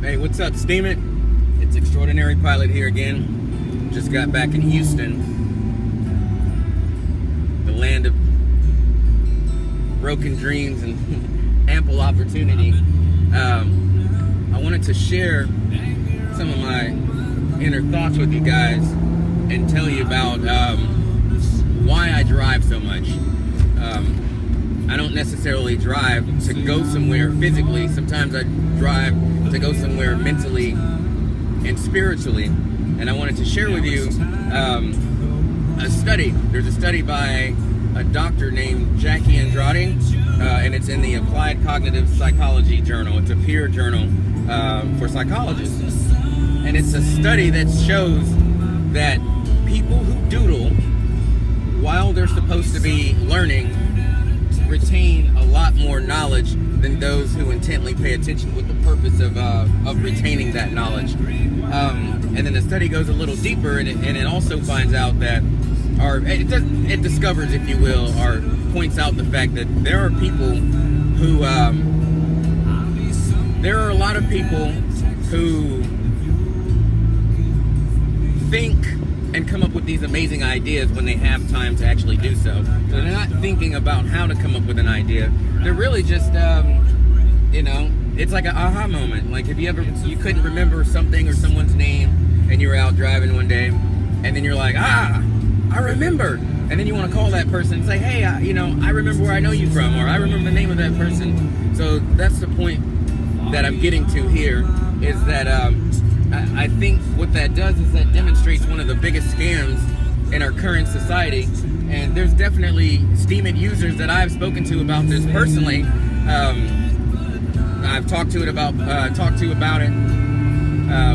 Hey, what's up, Steam It? It's Xtrodinarypilot here again. Just got back in Houston, the land of broken dreams and ample opportunity. I wanted to share some of my inner thoughts with you guys and tell you about why I drive so much. I don't necessarily drive to go somewhere physically. Sometimes I drive to go somewhere mentally and spiritually. And I wanted to share with you a study. There's a study by a doctor named Jackie Andrade, and it's in the Applied Cognitive Psychology Journal. It's a peer journal for psychologists. And it's a study that shows that people who doodle while they're supposed to be learning retain a lot more knowledge than those who intently pay attention with the purpose of retaining that knowledge. And then the study goes a little deeper, and it also finds out that, it discovers, if you will, or points out the fact that there are people who, there are a lot of people who think and come up with these amazing ideas when they have time to actually do so. So they're not thinking about how to come up with an idea. They're really just, it's like an aha moment. Like if you couldn't remember something or someone's name and you were out driving one day and then you're like, I remember. And then you want to call that person and say, hey, I remember where I know you from, or I remember the name of that person. So that's the point that I'm getting to here, is that I think what that does is that demonstrates one of the biggest scams in our current society. And there's definitely Steam It users that I've spoken to about this personally. I've talked to about it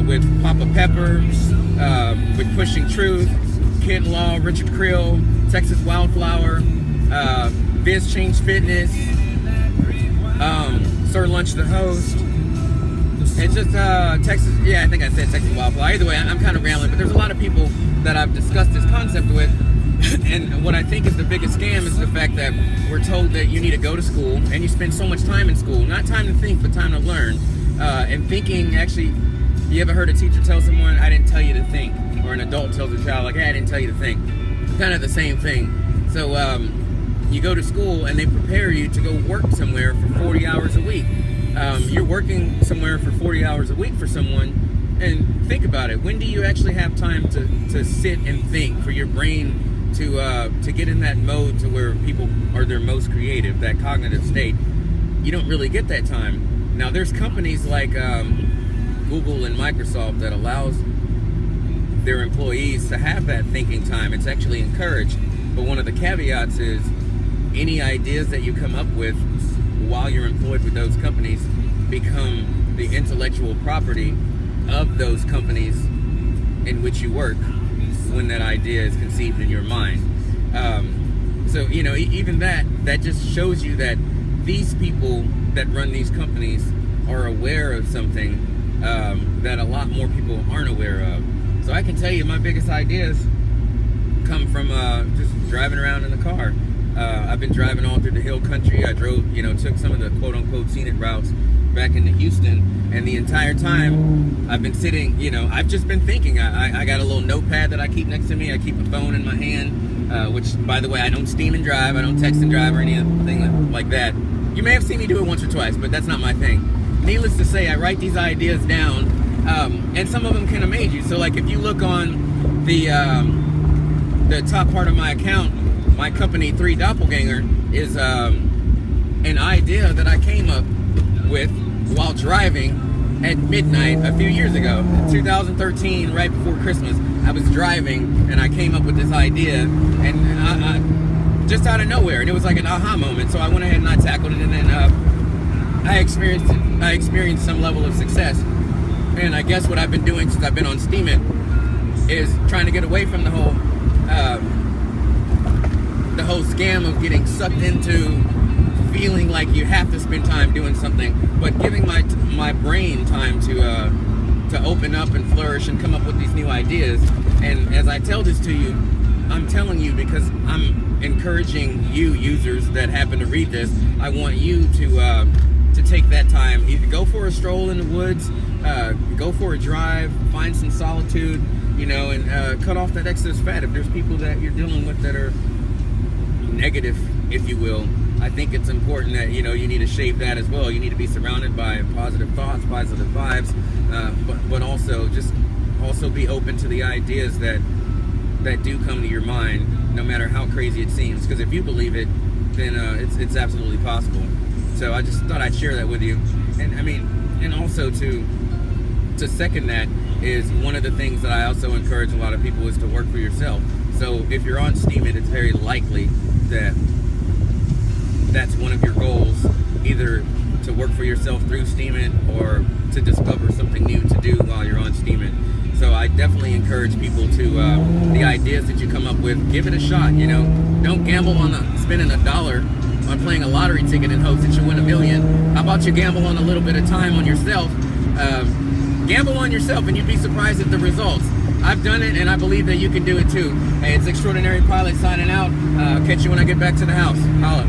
with Papa Pepper, with Pushing Truth, Kid Law, Richard Creel, Texas Wildflower, Biz Change Fitness, Sir Lunch the Host. It's just Texas, yeah, I think I said Texas Wildflower. Either way, I'm kind of rambling, but there's a lot of people that I've discussed this concept with. And what I think is the biggest scam is the fact that we're told that you need to go to school, and you spend so much time in school. Not time to think, but time to learn. And thinking, actually, you ever heard a teacher tell someone, I didn't tell you to think? Or an adult tells a child, like, hey, I didn't tell you to think. Kind of the same thing. So you go to school, and they prepare you to go work somewhere for 40 hours a week. You're working somewhere for 40 hours a week for someone, and think about it. When do you actually have time to sit and think, for your brain to get in that mode to where people are their most creative, that cognitive state? You don't really get that time. Now, there's companies like Google and Microsoft that allows their employees to have that thinking time. It's actually encouraged. But one of the caveats is any ideas that you come up with while you're employed with those companies become the intellectual property of those companies in which you work when that idea is conceived in your mind. So, even that just shows you that these people that run these companies are aware of something that a lot more people aren't aware of. So I can tell you my biggest ideas come from just driving around in the car. I've been driving all through the hill country. I drove, took some of the quote-unquote scenic routes back into Houston, and the entire time I've been sitting, I've just been thinking. I got a little notepad that I keep next to me. I keep a phone in my hand, which, by the way, I don't steam and drive. I don't text and drive or anything like that. You may have seen me do it once or twice, but that's not my thing. Needless to say, I write these ideas down, and some of them can amaze you. So, like, if you look on the top part of my account, my company 3 Doppelganger is an idea that I came up with while driving at midnight a few years ago. In 2013, right before Christmas, I was driving and I came up with this idea, and I just out of nowhere, and it was like an aha moment. So I went ahead and I tackled it, and then I experienced some level of success. And I guess what I've been doing since I've been on Steam It is trying to get away from the whole scam of getting sucked into feeling like you have to spend time doing something, but giving my brain time to open up and flourish and come up with these new ideas. And as I tell this to you, I'm telling you because I'm encouraging you users that happen to read this. I want you to to take that time. Either go for a stroll in the woods, go for a drive, find some solitude, and cut off that excess fat. If there's people that you're dealing with that are negative, if you will, I think it's important that you need to shave that as well. You need to be surrounded by positive thoughts, positive vibes, but also be open to the ideas that do come to your mind, no matter how crazy it seems. Because if you believe it, then it's absolutely possible. So I just thought I'd share that with you. And also to second that is one of the things that I also encourage a lot of people is to work for yourself. So if you're on Steemit, it's very likely that that's one of your goals, either to work for yourself through Steemit or to discover something new to do while you're on Steemit. So I definitely encourage people to, the ideas that you come up with, give it a shot. Don't gamble on spending $1 on playing a lottery ticket in hopes that you win $1 million. How about you gamble on a little bit of time on yourself? Gamble on yourself and you'd be surprised at the results. I've done it and I believe that you can do it too. Hey, it's Xtrodinarypilot signing out. Catch you when I get back to the house. Holla.